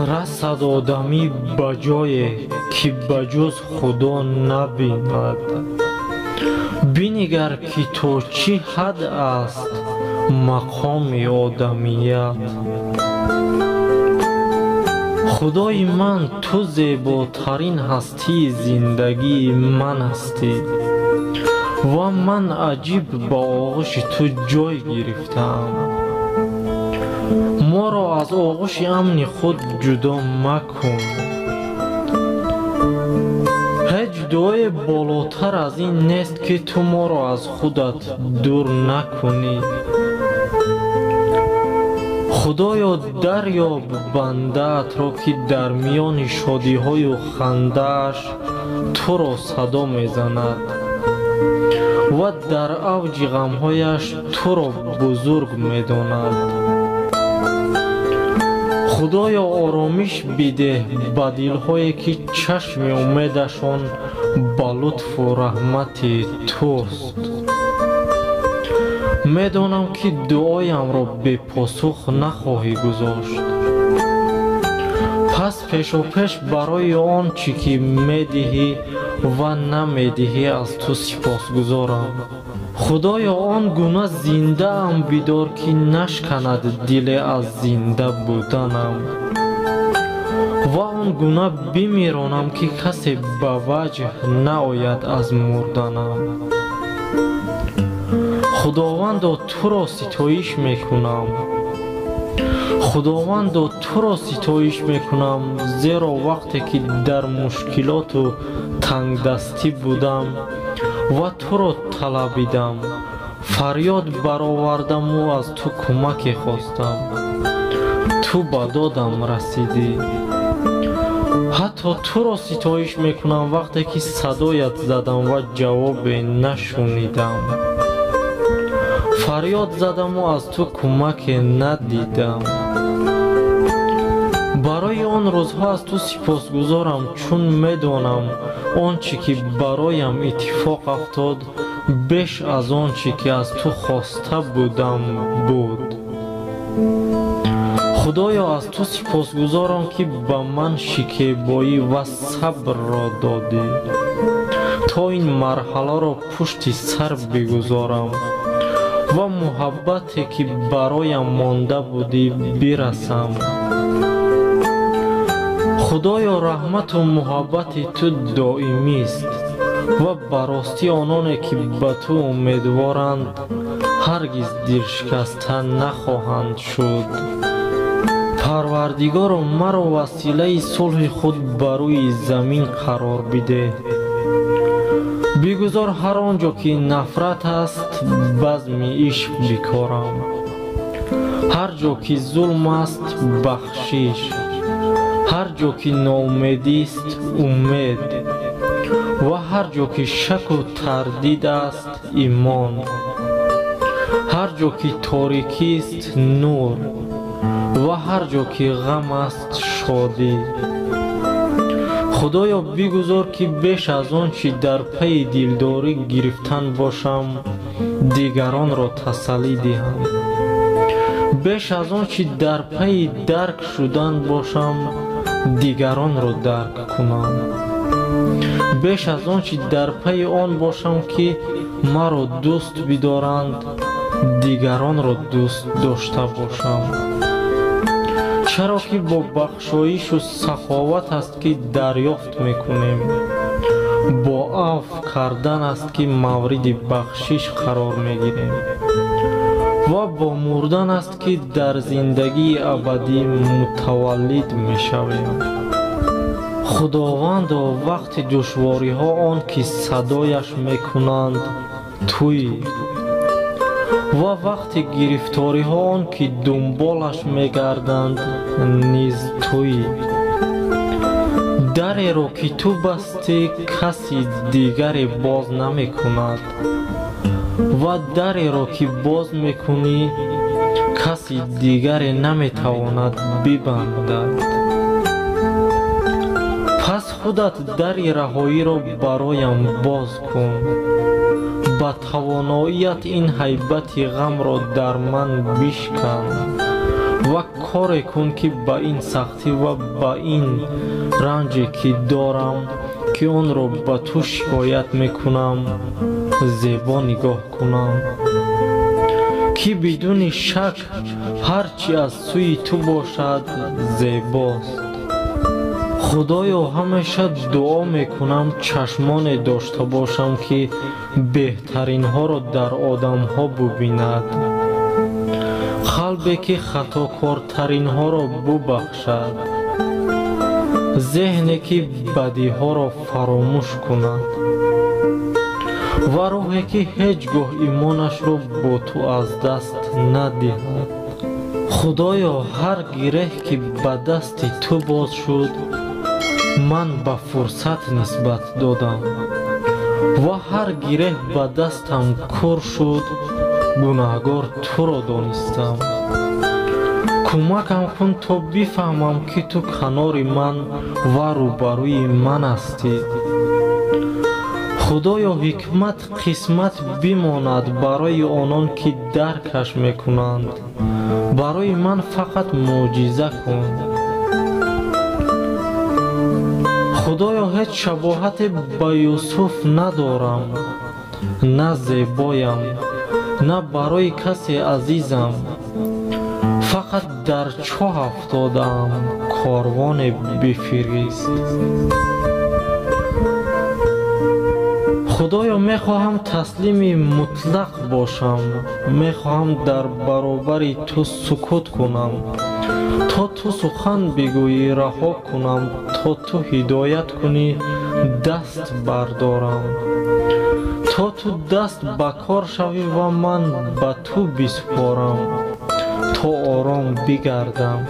رسد آدمی به جایی که بجز خدا نبیند. بنگر که تا چه حد است مقام آدمیت. خدای من تو زیباترین هستی زندگی من هستی و من عجیب با آغوش تو جای گرفتم. ما را از آغوش امن خود جدا مکن. هیچ دعای بالاتر از این نیست که تو ما را از خودت دور نکنی. خدایا دریاب بنده‌ات را که در میان شادی‌های و خنده‌اش تو را صدا می‌زند و در اوج غم‌هایش تو را بزرگ می‌داند. خدایا آرامش بده به دل‌هایی که چشم امیدشان به لطف و رحمت توست. میدانم که دعایم را بی پاسخ نخواهی گذاشت، پس پیش برای آن چی که میدهی و نمیدهی از تو سپاسگزارم. خدایا آن گونه زنده ام بدار که نشکند دل از زنده بودنم و آن گونه بمیرانم که کسی به وجه نآید از مردنم. خداوندا تو را ستایش میکنم. خداوندا تو را ستایش میکنم، زیرا وقتی که در مشکلات و تنگ دستی بودم و تو را طلبیدم، فریاد برآوردم و از تو کمک خواستم. تو به دادم رسیدی. حتی تو را ستایش میکنم وقتی که صدایت زدم و جواب نشنیدم. فریاد زدم و از تو کمک ندیدم. برای آن روزها از تو سپاسگزارم، چون میدانم آنچه که برایم اتفاق افتاد بیش از آنچه که از تو خواسته بودم بود. خدایا از تو سپاسگزارم که به من شکیبایی و صبر را دادی تا این مرحله را پشت سر بگذارم و محبتی که برایم مانده بودی برسم. خدایا رحمت و محبت تو دائمی است و براستی آنانی که به تو امیدوارند هرگز دلشکسته نخواهند شد. پروردگارا مرا وسیله صلح خود بر روی زمین قرار بده. بگذار هر آنجا که نفرت است بزم عشق بکارم، هر جا که ظلم است بخشش، هر جا که ناامیدی است امید و هر جا که شک و تردید است ایمان، هر جا که تاریکی است نور و هر جا که غم است شادی. خدایا بگذار که بیش از آن چی در پی دلداری گرفتن باشم دیگران را تسلی دهم. بیش از آن چی در پی درک شدن باشم دیگران را درک کنم. بیش از آن چی در پی آن باشم که مرا دوست بدارند دیگران را دوست داشته باشم. چرا که با بخشایش و سخاوت است که دریافت میکنیم، با عفو کردن است که مورد بخشش قرار میگیریم و با مردن است که در زندگی ابدی متولد میشویم. خداوند وقت دشواری ها آن که صدایش میکنند توی و وقت گرفتاری ها آن که دنبالش میگردند نیز توی. دری را که تو بستی کسی دیگری باز نمی کند و دری را که باز میکنی کسی دیگری نمی تواند ببندد. پس خودت در رهایی را برایم باز کن. با تواناییت این هیبت غم را در من بشکن و ва коре кун ки ба ин сахтӣ ва ба ин ранҷе ки дорам ки онро ба ту шикоят мекунам зебо нигоҳ кунам ки бидуни шак ҳар чи аз сӯи ту бошад зебост. худоё ҳамеша дуо мекунам чашмоне дошта бошам ки беҳтаринҳоро дар одамҳо бубинад, қалбе ки хатокортаринҳоро бубахшад, зеҳне ки бадиҳоро фаромӯш кунад ва рӯҳе ки ҳеҷ гоҳ имонашро бо ту аз даст надиҳад. худоё ҳар гиреҳ ки ба дасти ту боз шуд ман ба фурсат нисбат додам ва ҳар гиреҳ ба дастам кур шуд гунаҳгор туро донистам. кӯмакам кун то бифаҳмам ки ту канори ман ва рӯбарӯи ман ҳастӣ. худоё ҳикмат қисмат бимонад барои онон ки даркаш мекунанд, барои ман фақат мӯъҷиза кун. худоё ҳеҷ шабоҳате ба юсуф надорам, на зебоям, на барои касе азизам, фақат дар чоҳ афтодаам корвоне бифирист. худоё мехоҳам таслими мутлақ бошам, мехоҳам дар баробари ту сукут кунам, то ту сухан бигӯӣ раҳо кунам, то ту ҳидоят кунӣ даст бардорам, то ту даст ба кор шавӣ ва ман ба ту бисупорам, то ором бигардам.